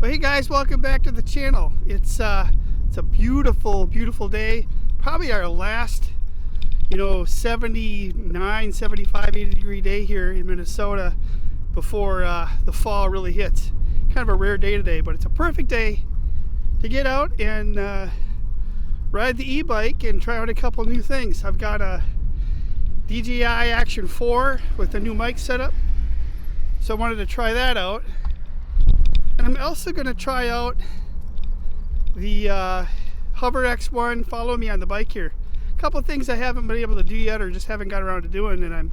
Well, hey guys, welcome back to the channel. It's a beautiful, beautiful day. Probably our last, 79, 75, 80 degree day here in Minnesota before the fall really hits. Kind of a rare day today, but it's a perfect day to get out and ride the e-bike and try out a couple new things. I've got a DJI Action 4 with a new mic setup, so I wanted to try that out. And I'm also going to try out the HoverAir X1. Follow me on the bike here. A couple of things I haven't been able to do yet or just haven't got around to doing, and I'm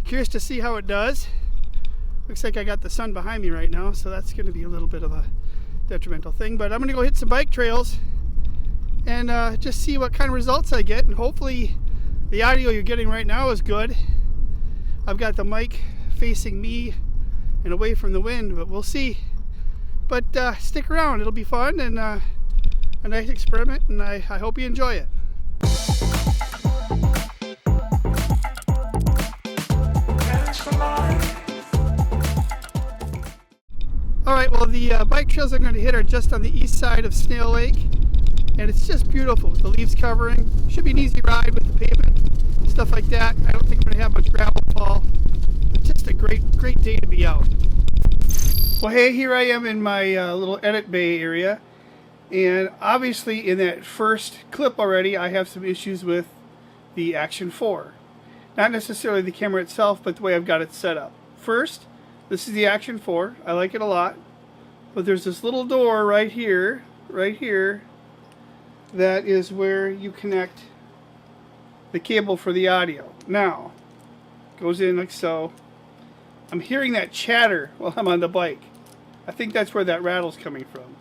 curious to see how it does. Looks like I got the sun behind me right now, so that's going to be a little bit of a detrimental thing. But I'm going to go hit some bike trails and just see what kind of results I get, and hopefully the audio you're getting right now is good. I've got the mic facing me and away from the wind, but we'll see. But stick around, it'll be fun and a nice experiment, and I hope you enjoy it. Alright, well, the bike trails I'm going to hit are just on the east side of Snail Lake, and it's just beautiful with the leaves covering. Should be an easy ride with the pavement, stuff like that. I don't think I'm going to have much gravel fall, but just a great day to be out. Well, hey, here I am in my little edit bay area, and obviously in that first clip already I have some issues with the Action 4. Not necessarily the camera itself, but the way I've got it set up. First, this is the Action 4. I like it a lot, but there's this little door right here, that is where you connect the cable for the audio. Now, goes in like so. I'm hearing that chatter while I'm on the bike. I think that's where that rattle's coming from.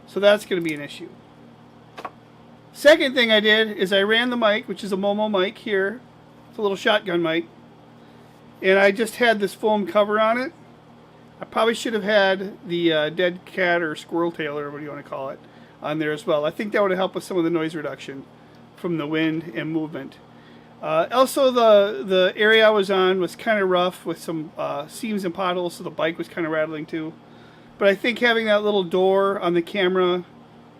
So that's going to be an issue. Second thing I did is I ran the mic, which is a Momo mic here. It's a little shotgun mic. And I just had this foam cover on it. I probably should have had the dead cat or squirrel tail, or what you want to call it, on there as well. I think that would have helped with some of the noise reduction from the wind and movement. Also, the area I was on was kind of rough with some seams and potholes, so the bike was kind of rattling too. But I think having that little door on the camera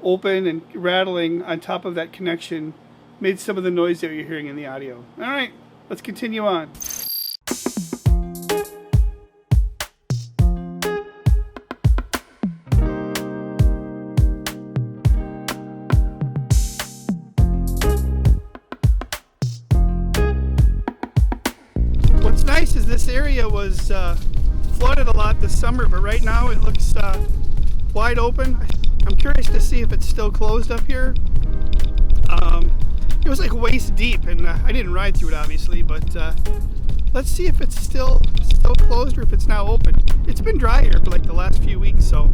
open and rattling on top of that connection made some of the noise that you're hearing in the audio. Alright, let's continue on. What's nice is this area was flooded a lot this summer, but right now it looks wide open. I'm curious to see if it's still closed up here. It was like waist deep, and I didn't ride through it obviously, but let's see if it's still closed or if it's now open. It's been dry here for like the last few weeks, so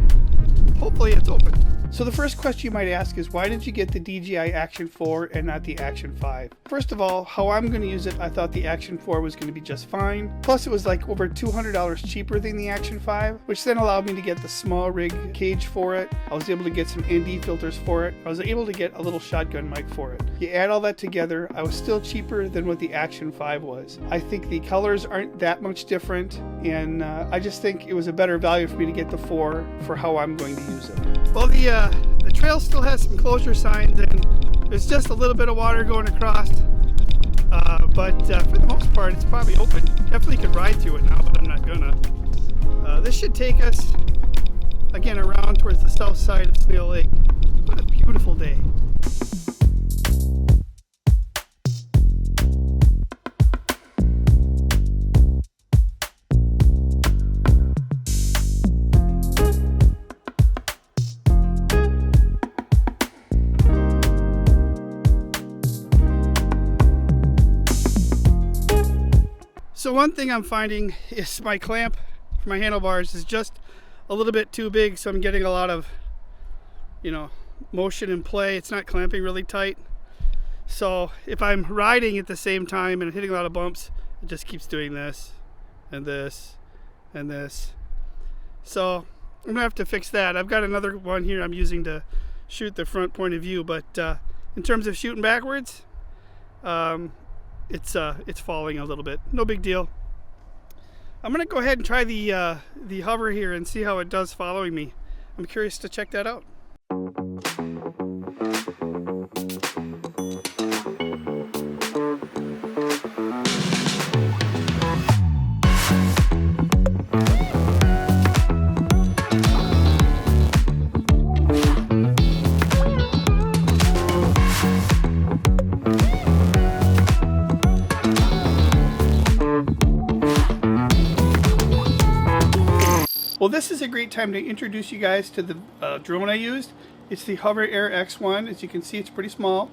hopefully it's open. So the first question you might ask is, why did you get the DJI Action 4 and not the Action 5? First of all, how I'm going to use it, I thought the Action 4 was going to be just fine. Plus it was like over $200 cheaper than the Action 5, which then allowed me to get the small rig cage for it. I was able to get some ND filters for it. I was able to get a little shotgun mic for it. You add all that together, I was still cheaper than what the Action 5 was. I think the colors aren't that much different, and I just think it was a better value for me to get the 4 for how I'm going to use it. Well, the trail still has some closure signs, and there's just a little bit of water going across, but for the most part it's probably open. Definitely could ride through it now, but I'm not gonna. This should take us again around towards the south side of Snail Lake. What a beautiful day. So one thing I'm finding is my clamp for my handlebars is just a little bit too big, so I'm getting a lot of, motion and play. It's not clamping really tight. So if I'm riding at the same time and hitting a lot of bumps, it just keeps doing this and this and this. So I'm gonna have to fix that. I've got another one here I'm using to shoot the front point of view, but in terms of shooting backwards, it's falling a little bit. No big deal. I'm gonna go ahead and try the hover here and see how it does following me. I'm curious to check that out. Well, this is a great time to introduce you guys to the drone I used. It's the HoverAir X1. As you can see, it's pretty small.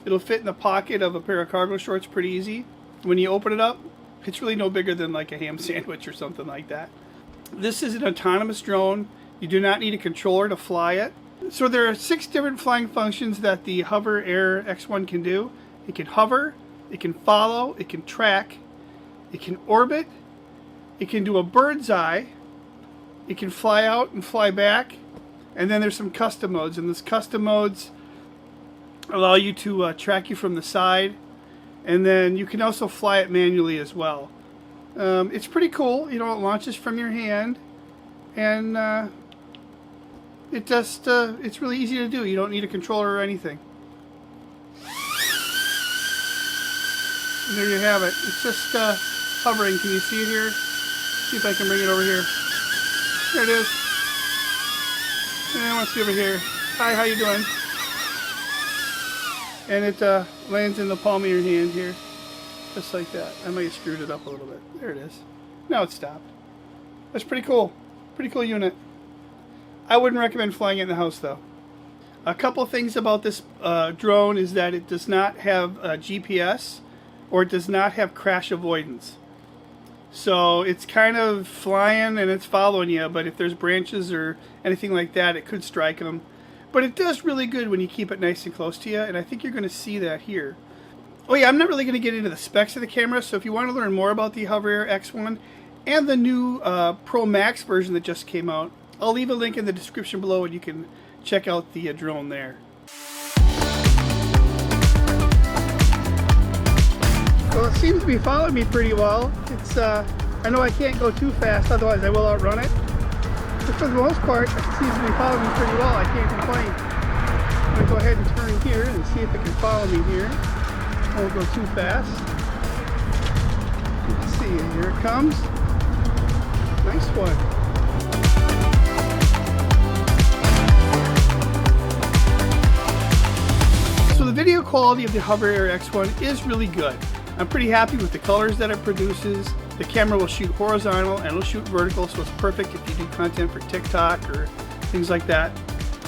It'll fit in the pocket of a pair of cargo shorts pretty easy. When you open it up, it's really no bigger than like a ham sandwich or something like that. This is an autonomous drone. You do not need a controller to fly it. So there are 6 different flying functions that the HoverAir X1 can do. It can hover, it can follow, it can track, it can orbit, it can do a bird's eye, it can fly out and fly back, and then there's some custom modes, and those custom modes allow you to track you from the side, and then you can also fly it manually as well. It's pretty cool. You know, it launches from your hand, and it's really easy to do. You don't need a controller or anything. And there you have it. It's just hovering. Can you see it here? See if I can bring it over here. There it is. And I want to see over here. Hi, how you doing? And it lands in the palm of your hand here. Just like that. I might have screwed it up a little bit. There it is. Now it's stopped. That's pretty cool. Pretty cool unit. I wouldn't recommend flying it in the house though. A couple things about this drone is that it does not have GPS, or it does not have crash avoidance. So it's kind of flying and it's following you, but if there's branches or anything like that, it could strike them. But it does really good when you keep it nice and close to you, and I think you're going to see that here. Oh yeah, I'm not really going to get into the specs of the camera, so if you want to learn more about the HoverAir X1 and the new Pro Max version that just came out, I'll leave a link in the description below and you can check out the drone there. Well, it seems to be following me pretty well. It's I know I can't go too fast, otherwise I will outrun it. But for the most part, it seems to be following me pretty well. I can't complain. I'm going to go ahead and turn here and see if it can follow me here. I won't go too fast. Let's see, here it comes. Nice one. So the video quality of the HoverAir X1 is really good. I'm pretty happy with the colors that it produces. The camera will shoot horizontal and it'll shoot vertical, so it's perfect if you do content for TikTok or things like that.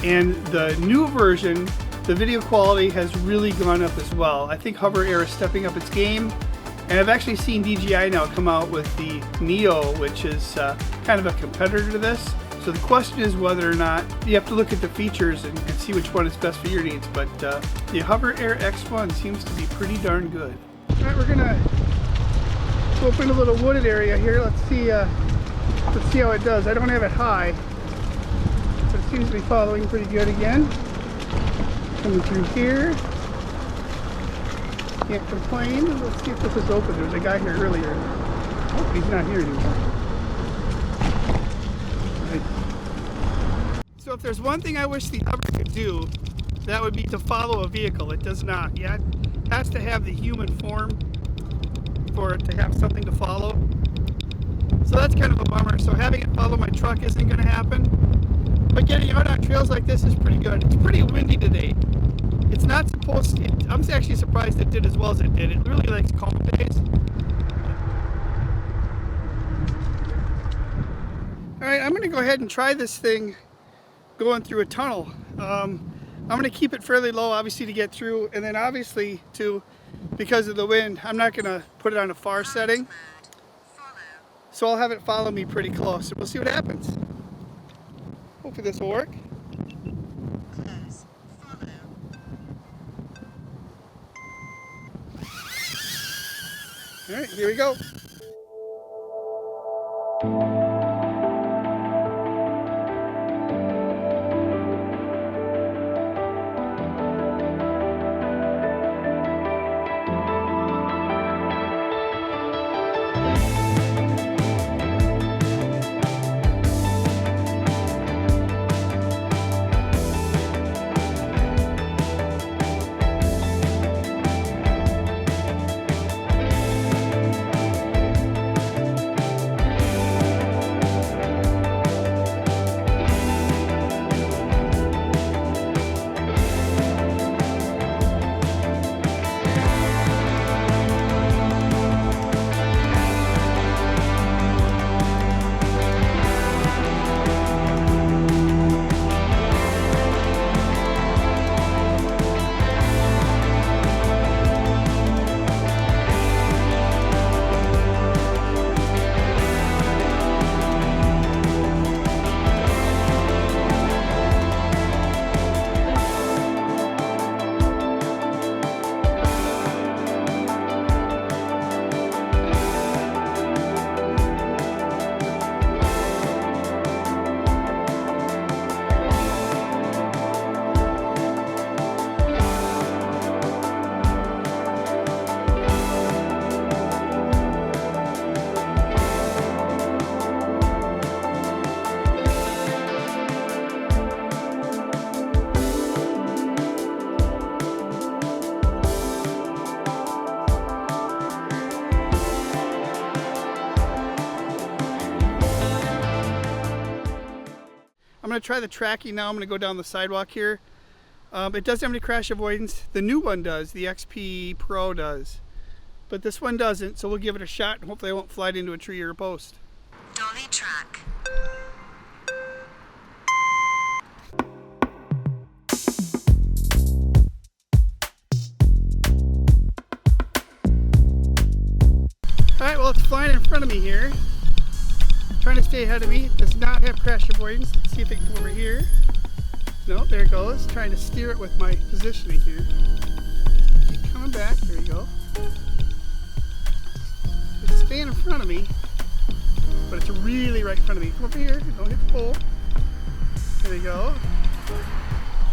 And the new version, the video quality has really gone up as well. I think HoverAir is stepping up its game, and I've actually seen DJI now come out with the Neo, which is kind of a competitor to this. So the question is whether or not you have to look at the features and see which one is best for your needs. But the HoverAir X1 seems to be pretty darn good. All right, we're gonna open a little wooded area here. Let's see how it does. I don't have it high, but it seems to be following pretty good again. Coming through here. Can't complain. Let's see if this is open. There was a guy here earlier. Oh, he's not here anymore. Right. So if there's one thing I wish the Hover could do, that would be to follow a vehicle. It does not yet. It has to have the human form for it to have something to follow. So that's kind of a bummer. So having it follow my truck isn't going to happen. But getting out on trails like this is pretty good. It's pretty windy today. It's not supposed to. I'm actually surprised it did as well as it did. It really likes calm days. Alright, I'm going to go ahead and try this thing going through a tunnel. I'm going to keep it fairly low, obviously, to get through, and then obviously, because of the wind, I'm not going to put it on a far setting. So I'll have it follow me pretty close. We'll see what happens. Hopefully this will work. Alright, here we go. I'm going to try the tracking now. I'm going to go down the sidewalk here. It doesn't have any crash avoidance. The new one does. The XP Pro does. But this one doesn't, so we'll give it a shot and hopefully I won't fly into a tree or a post. Dolly track. Alright, well, it's flying in front of me here. Trying to stay ahead of me. It does not have crash avoidance. Let's see if it can come over here. No, there it goes. Trying to steer it with my positioning here. Keep coming back. There you go. It's staying in front of me, but it's really right in front of me. Come over here. Don't hit the pole. There we go.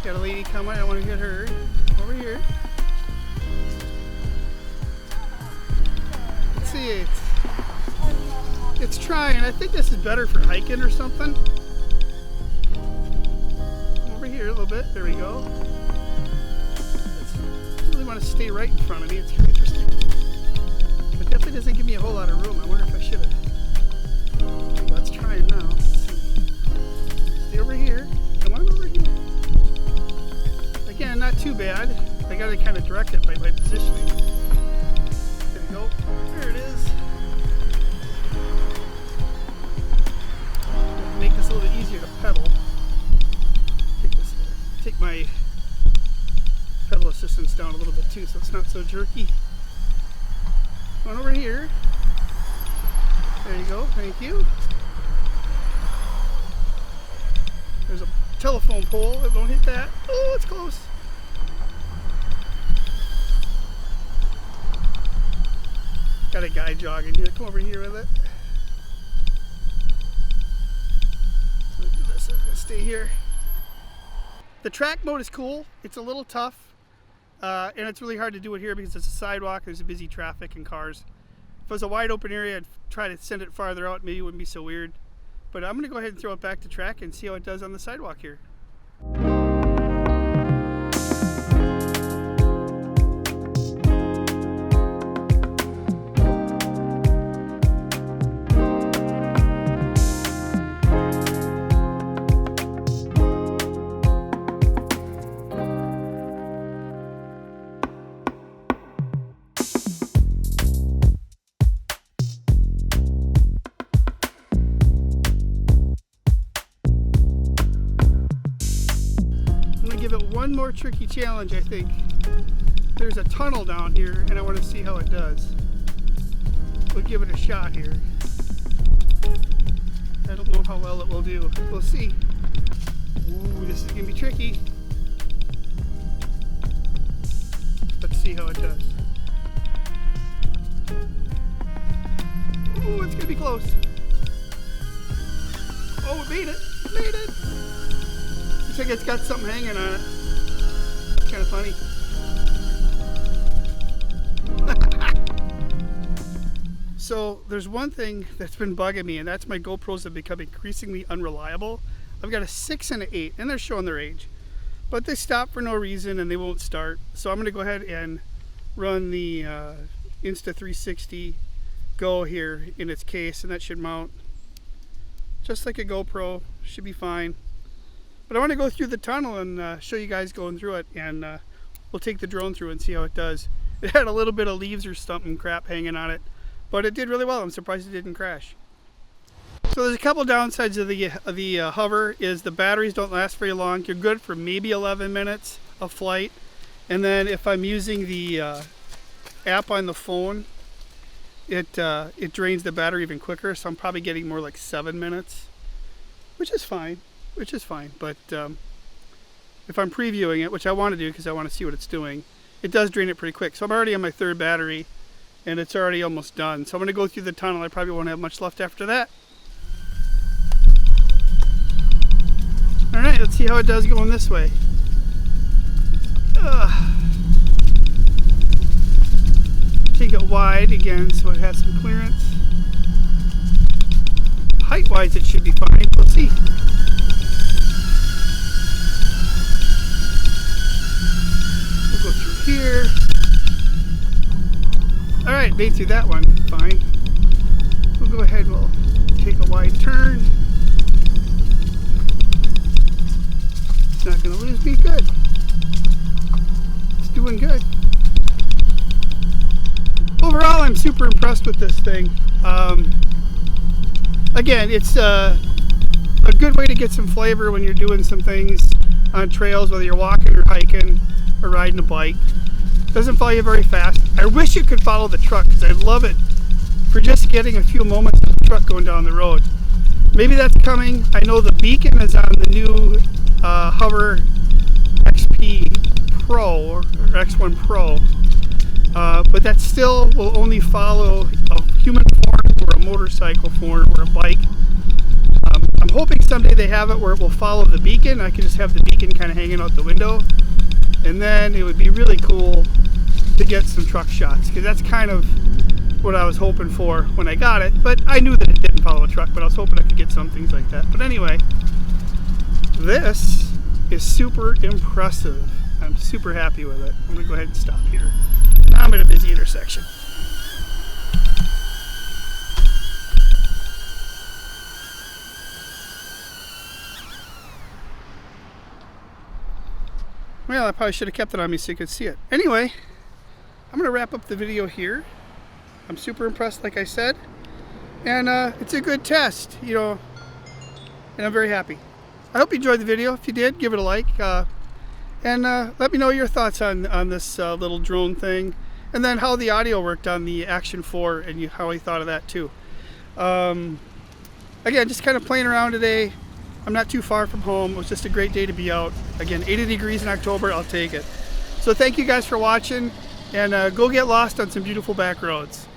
Got a lady coming. I don't want to hit her. Come over here. Let's see. It's trying. I think this is better for hiking or something. Over here a little bit. There we go. I really want to stay right in front of me. It's kind of interesting. But definitely doesn't give me a whole lot of room. I wonder if I should have. Let's try it now. Let's see. Stay over here. Come on over here. Again, not too bad. I got to kind of direct it by my positioning. There we go. There it is. Make this a little bit easier to pedal. Take my pedal assistance down a little bit too, so it's not so jerky. Going over here. There you go. Thank you. There's a telephone pole. Don't hit that. Oh, it's close. Got a guy jogging here. Come over here with it. So I'm gonna stay here. The track mode is cool. It's a little tough, and it's really hard to do it here because it's a sidewalk. There's a busy traffic and cars. If it was a wide open area, I'd try to send it farther out. Maybe it wouldn't be so weird. But I'm gonna go ahead and throw it back to track and see how it does on the sidewalk here. Give it one more tricky challenge, I think. There's a tunnel down here and I want to see how it does. We'll give it a shot here. I don't know how well it will do. We'll see. Ooh, this is gonna be tricky. Let's see how it does. Ooh, it's gonna be close. Oh, it made it! It made it! Looks like it's got something hanging on it. It's kind of funny. So there's one thing that's been bugging me, and that's my GoPros have become increasingly unreliable. I've got a 6 and an 8, and they're showing their age. But they stop for no reason and they won't start. So I'm going to go ahead and run the Insta360 Go here in its case, and that should mount just like a GoPro. Should be fine. But I want to go through the tunnel and show you guys going through it, and we'll take the drone through and see how it does. It had a little bit of leaves or stump and crap hanging on it, but it did really well. I'm surprised it didn't crash. So there's a couple downsides of the Hover is the batteries don't last very long. You're good for maybe 11 minutes of flight, and then if I'm using the app on the phone, it drains the battery even quicker. So I'm probably getting more like 7 minutes, which is fine. But if I'm previewing it, which I want to do because I want to see what it's doing, it does drain it pretty quick. So I'm already on my 3rd battery and it's already almost done. So I'm going to go through the tunnel. I probably won't have much left after that. Alright, let's see how it does going this way. Take it wide again so it has some clearance. Height-wise it should be fine. We'll see. Go through here. Alright, made through that one. Fine. We'll go ahead, we'll take a wide turn. gonna lose me. Good. It's doing good. Overall, I'm super impressed with this thing. Again, it's a good way to get some flavor when you're doing some things on trails, whether you're walking or hiking or riding a bike. Doesn't follow you very fast. I wish it could follow the truck because I'd love it for just getting a few moments of the truck going down the road. Maybe that's coming. I know the beacon is on the new Hover XP Pro or X1 Pro, but that still will only follow a human form or a motorcycle form or a bike. I'm hoping someday they have it where it will follow the beacon. I can just have the beacon kind of hanging out the window, and then it would be really cool to get some truck shots, because that's kind of what I was hoping for when I got it. But I knew that it didn't follow a truck, but I was hoping I could get some things like that. But anyway, this is super impressive. I'm super happy with it. I'm gonna go ahead and stop here. Now I'm at a busy intersection. Well, I probably should have kept it on me so you could see it. Anyway, I'm going to wrap up the video here. I'm super impressed, like I said. And it's a good test, you know, and I'm very happy. I hope you enjoyed the video. If you did, give it a like. And let me know your thoughts on this little drone thing. And then how the audio worked on the Action 4 and how you thought of that too. Again, just kind of playing around today. I'm not too far from home. It was just a great day to be out. Again, 80 degrees in October, I'll take it. So thank you guys for watching, and go get lost on some beautiful back roads.